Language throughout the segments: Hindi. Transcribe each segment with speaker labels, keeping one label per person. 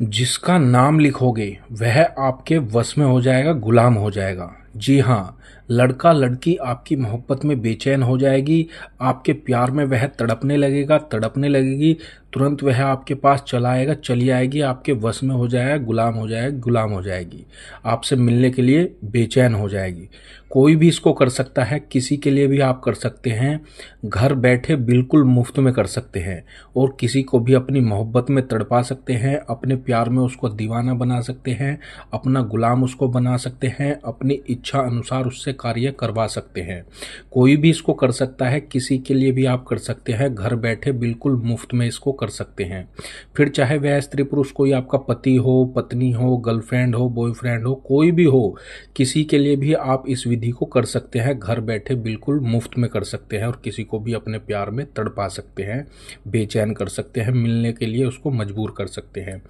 Speaker 1: जिसका नाम लिखोगे वह आपके वश में हो जाएगा, गुलाम हो जाएगा। जी हाँ, लड़का लड़की आपकी मोहब्बत में बेचैन हो जाएगी, आपके प्यार में वह तड़पने लगेगा, तड़पने लगेगी, तुरंत वह आपके पास चला आएगा, चली आएगी, आपके वश में हो जाएगा, गुलाम हो जाएगा, गुलाम हो जाएगी, आपसे मिलने के लिए बेचैन हो जाएगी। कोई भी इसको कर सकता है, किसी के लिए भी आप कर सकते हैं, घर बैठे बिल्कुल मुफ्त में कर सकते हैं और किसी को भी अपनी मोहब्बत में तड़पा सकते हैं, अपने प्यार में उसको दीवाना बना सकते हैं, अपना गुलाम उसको बना सकते हैं, अपनी इच्छा अनुसार उससे कार्य करवा सकते हैं। कोई भी इसको कर सकता है, किसी के लिए भी आप कर सकते हैं, घर बैठे बिल्कुल मुफ्त में इसको कर सकते हैं। फिर चाहे वह स्त्री पुरुष कोई आपका पति हो, पत्नी हो, गर्लफ्रेंड हो, बॉयफ्रेंड हो, कोई भी हो, किसी के लिए भी आप इस विधि को कर सकते हैं, घर बैठे बिल्कुल मुफ्त में कर सकते हैं और किसी को भी अपने प्यार में तड़पा सकते हैं, बेचैन कर सकते हैं, मिलने के लिए उसको मजबूर कर सकते हैं।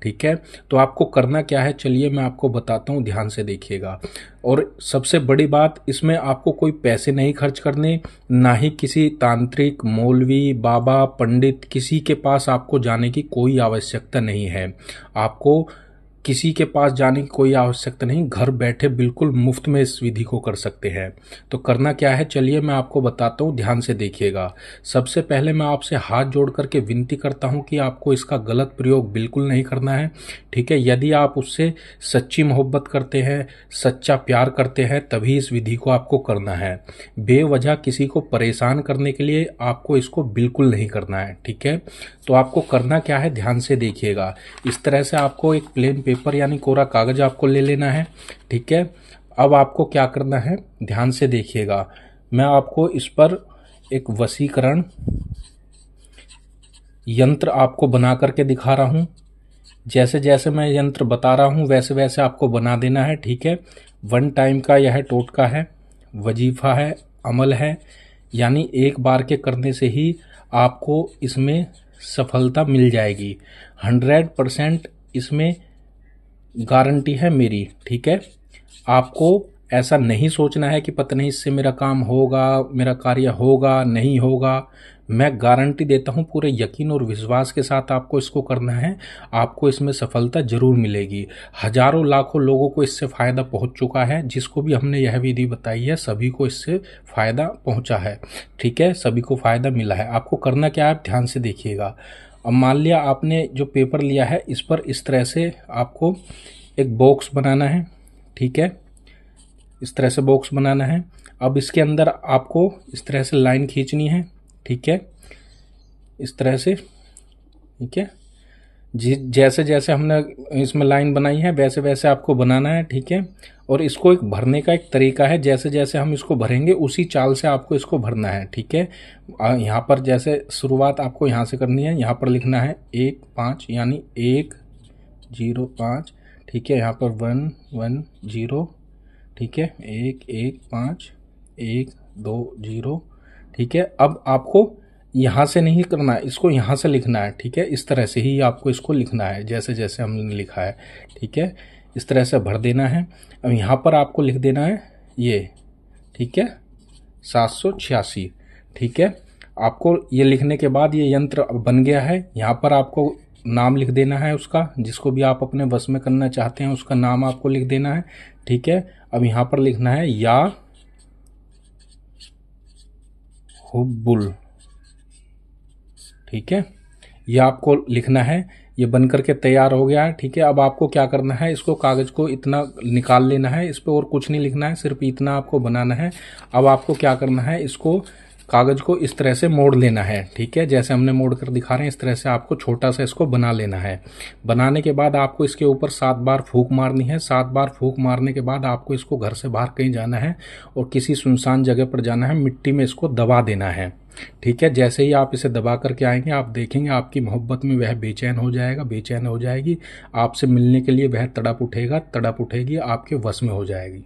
Speaker 1: ठीक है, तो आपको करना क्या है, चलिए मैं आपको बताता हूं, ध्यान से देखिएगा। और सबसे बड़ी बात, इसमें आपको कोई पैसे नहीं खर्च करने, ना ही किसी तांत्रिक, मौलवी, बाबा, पंडित, किसी के पास आपको जाने की कोई आवश्यकता नहीं है। आपको किसी के पास जाने की कोई आवश्यकता नहीं, घर बैठे बिल्कुल मुफ्त में इस विधि को कर सकते हैं। तो करना क्या है, चलिए मैं आपको बताता हूँ, ध्यान से देखिएगा। सबसे पहले मैं आपसे हाथ जोड़ करके विनती करता हूँ कि आपको इसका गलत प्रयोग बिल्कुल नहीं करना है। ठीक है, यदि आप उससे सच्ची मोहब्बत करते हैं, सच्चा प्यार करते हैं, तभी इस विधि को आपको करना है। बेवजह किसी को परेशान करने के लिए आपको इसको बिल्कुल नहीं करना है। ठीक है, तो आपको करना क्या है, ध्यान से देखिएगा। इस तरह से आपको एक प्लेन पेपर यानी कोरा कागज आपको ले लेना है। ठीक है, अब आपको क्या करना है, ध्यान से देखिएगा। मैं आपको इस पर एक वशीकरण यंत्र आपको बना करके दिखा रहा हूं। जैसे जैसे मैं यंत्र बता रहा हूं वैसे वैसे आपको बना देना है। ठीक है, 1 टाइम का यह टोटका है, वजीफा है, अमल है, यानी एक बार के करने से ही आपको इसमें सफलता मिल जाएगी। 100% इसमें गारंटी है मेरी। ठीक है, आपको ऐसा नहीं सोचना है कि पता नहीं इससे मेरा काम होगा, मेरा कार्य होगा, नहीं होगा। मैं गारंटी देता हूं, पूरे यकीन और विश्वास के साथ आपको इसको करना है, आपको इसमें सफलता जरूर मिलेगी। हजारों लाखों लोगों को इससे फायदा पहुंच चुका है, जिसको भी हमने यह विधि बताई है सभी को इससे फायदा पहुंचा है। ठीक है, सभी को फायदा मिला है। आपको करना क्या है, आप ध्यान से देखिएगा। अब मान लिया आपने जो पेपर लिया है, इस पर इस तरह से आपको एक बॉक्स बनाना है। ठीक है, इस तरह से बॉक्स बनाना है। अब इसके अंदर आपको इस तरह से लाइन खींचनी है। ठीक है, इस तरह से। ठीक है, जैसे जैसे हमने इसमें लाइन बनाई है वैसे वैसे आपको बनाना है। ठीक है, और इसको एक भरने का एक तरीका है, जैसे जैसे हम इसको भरेंगे उसी चाल से आपको इसको भरना है। ठीक है, यहाँ पर जैसे शुरुआत आपको यहाँ से करनी है, यहाँ पर लिखना है 1 5 यानी 1 0 5। ठीक है, यहाँ पर 1 1 0। ठीक है, 1 1 5 1 2 0। ठीक है, अब आपको यहाँ से नहीं करना है, इसको यहाँ से लिखना है। ठीक है, इस तरह से ही आपको इसको लिखना है, जैसे जैसे हमने लिखा है। ठीक है, इस तरह से भर देना है। अब यहाँ पर आपको लिख देना है ये। ठीक है, 786। ठीक है, आपको ये लिखने के बाद ये यंत्र बन गया है। यहाँ पर आपको नाम लिख देना है उसका, जिसको भी आप अपने वश में करना चाहते हैं उसका नाम आपको लिख देना है। ठीक है, अब यहाँ पर लिखना है या हुब्बुल। ठीक है, यह आपको लिखना है। ये बन करके तैयार हो गया है। ठीक है, अब आपको क्या करना है, इसको कागज को इतना निकाल लेना है, इस पर और कुछ नहीं लिखना है, सिर्फ इतना आपको बनाना है। अब आपको क्या करना है, इसको कागज को इस तरह से मोड़ लेना है। ठीक है, जैसे हमने मोड़ कर दिखा रहे हैं इस तरह से आपको छोटा सा इसको बना लेना है। बनाने के बाद आपको इसके ऊपर 7 बार फूंक मारनी है। 7 बार फूंक मारने के बाद आपको इसको घर से बाहर कहीं जाना है और किसी सुनसान जगह पर जाना है, मिट्टी में इसको दबा देना है। ठीक है, जैसे ही आप इसे दबा करके आएंगे आप देखेंगे आपकी मोहब्बत में वह बेचैन हो जाएगा, बेचैन हो जाएगी, आपसे मिलने के लिए वह तड़प उठेगा, तड़प उठेगी, आपके वश में हो जाएगी।